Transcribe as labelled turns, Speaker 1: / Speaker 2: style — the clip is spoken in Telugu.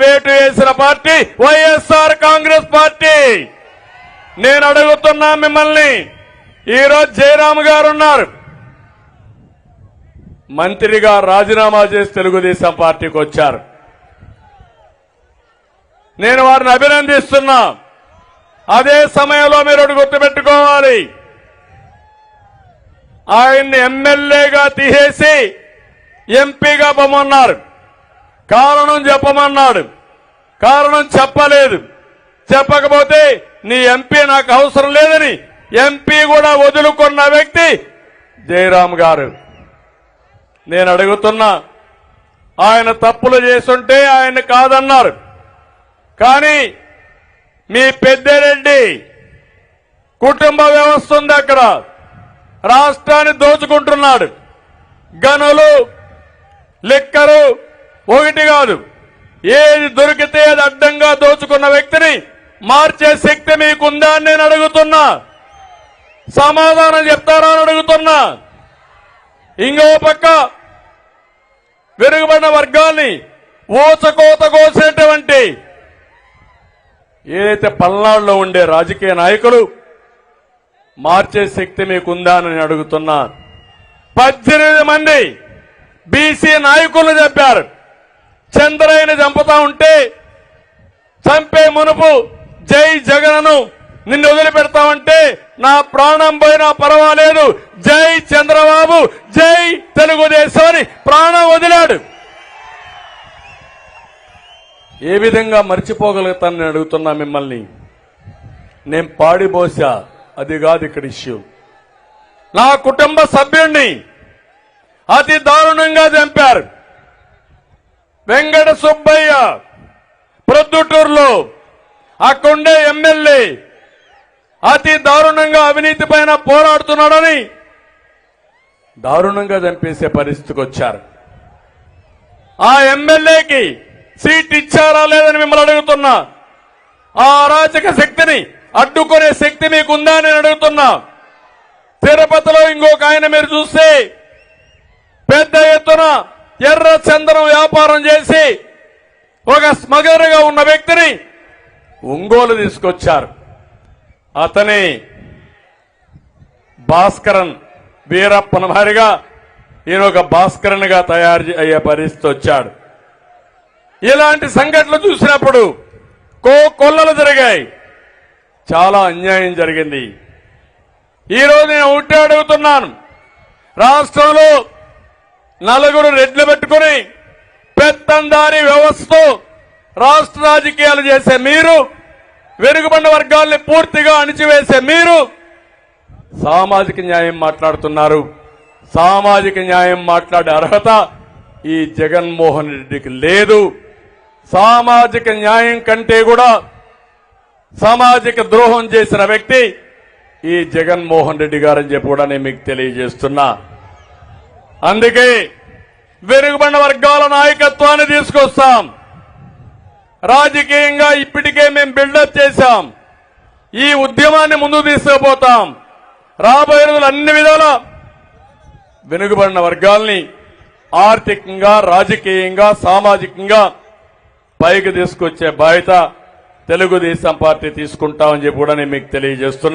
Speaker 1: వేటు వేసిన పార్టీ వైఎస్ఆర్ కాంగ్రెస్ పార్టీ. నేను అడుగుతున్నా మిమ్మల్ని, ఈరోజు జయరామ్ గారు ఉన్నారు, మంత్రిగా రాజీనామా చేసి తెలుగుదేశం పార్టీకి వచ్చారు. నేను వారిని అభినందిస్తున్నా. అదే సమయంలో మీరు ఒకటి గుర్తుపెట్టుకోవాలి, ఆయన్ని ఎమ్మెల్యేగా తీసేసి ఎంపీగా పొమ్మన్నారు. కారణం చెప్పమన్నాడు. కారణం చెప్పలేదు. చెప్పకపోతే నీ ఎంపీ నాకు అవసరం లేదని ఎంపీ కూడా వదులుకున్న వ్యక్తి జయరామ్ గారు. నేను అడుగుతున్నా, ఆయన తప్పులు చేస్తుంటే ఆయన కాదన్నారు. కానీ మీ పెద్దిరెడ్డి కుటుంబ వ్యవస్థ ఉంది, అక్కడ రాష్ట్రాన్ని దోచుకుంటున్నాడు. గనులు, లిక్కరు ఒకటి కాదు, ఏది దొరికితే అది అడ్డంగా దోచుకున్న వ్యక్తిని మార్చే శక్తి మీకుందా అని నేను అడుగుతున్నా. సమాధానం చెప్తారా అని అడుగుతున్నా. ఇంకో పక్క వెనుకబడిన వర్గాల్ని ఊచకోత కోసేటువంటి ఏదైతే పల్నాడులో ఉండే రాజకీయ నాయకులు మార్చే శక్తి మీకుందా అని నేను అడుగుతున్నా. 18 మంది బీసీ నాయకులు చెప్పారు, చంద్రయ్యని చంపుతా ఉంటే చంపే మునుపు జై జగన్ను నిన్ను వదిలిపెడతామంటే నా ప్రాణం పోయినా పర్వాలేదు, జై చంద్రబాబు, జై తెలుగుదేశం అని ప్రాణం వదిలాడు. ఏ విధంగా మర్చిపోగలుగుతానని అడుగుతున్నా మిమ్మల్ని. నేను పాడిపోసా, అది కాదు ఇక్కడ ఇష్యూ. నా కుటుంబ సభ్యుణ్ణి అతి దారుణంగా చంపారు. వెంకట సుబ్బయ్య ప్రొద్దుటూరులో అక్కడుండే ఎమ్మెల్యే అతి దారుణంగా అవినీతి పైన పోరాడుతున్నాడని దారుణంగా చంపేసే పరిస్థితికి వచ్చారు. ఆ ఎమ్మెల్యేకి సీట్ ఇచ్చారా లేదని మిమ్మల్ని అడుగుతున్నా. ఆ అరాచక శక్తిని అడ్డుకునే శక్తి మీకుందా అని అడుగుతున్నా. తిరుపతిలో ఇంకొక ఆయన మీరు చూస్తే పెద్ద ఎత్తున ఎర్ర చందనం వ్యాపారం చేసి ఒక స్మగ్లర్గా ఉన్న వ్యక్తిని ఒంగోలు తీసుకొచ్చారు. అతని భాస్కరన్ వీరప్పన మారిగా ఈయన ఒక భాస్కరన్ గా తయారు అయ్యే పరిస్థితి వచ్చాడు. ఇలాంటి సంఘటనలు చూసినప్పుడు కొల్లలు జరిగాయి, చాలా అన్యాయం జరిగింది. ఈరోజు నేను ఒకటే అడుగుతున్నాను, రాష్ట్రంలో నలుగురు రెడ్లు పెట్టుకుని పెత్తందారీ వ్యవస్థతో రాష్ట్ర రాజకీయాలు చేసే మీరు, వెనుకబడిన వర్గాల్ని పూర్తిగా అణిచివేసే మీరు సామాజిక న్యాయం మాట్లాడుతున్నారు. సామాజిక న్యాయం మాట్లాడే అర్హత ఈ జగన్మోహన్ రెడ్డికి లేదు. సామాజిక న్యాయం కంటే కూడా సామాజిక ద్రోహం చేసిన వ్యక్తి ఈ జగన్మోహన్ రెడ్డి గారని చెప్పి కూడా నేను మీకు తెలియజేస్తున్నా. అందుకే వెనుకబడిన వర్గాల నాయకత్వాన్ని తీసుకొస్తాం. రాజకీయంగా ఇప్పటికే మేము బిల్డప్ చేశాం. ఈ ఉద్యమాన్ని ముందుకు తీసుకుపోతాం. రాబోయే రోజులు అన్ని విధాల వెనుకబడిన వర్గాల్ని ఆర్థికంగా, రాజకీయంగా, సామాజికంగా పైకి తీసుకొచ్చే బాధ్యత తెలుగుదేశం పార్టీ తీసుకుంటామని చెప్పి కూడా నేను మీకు తెలియజేస్తున్నా.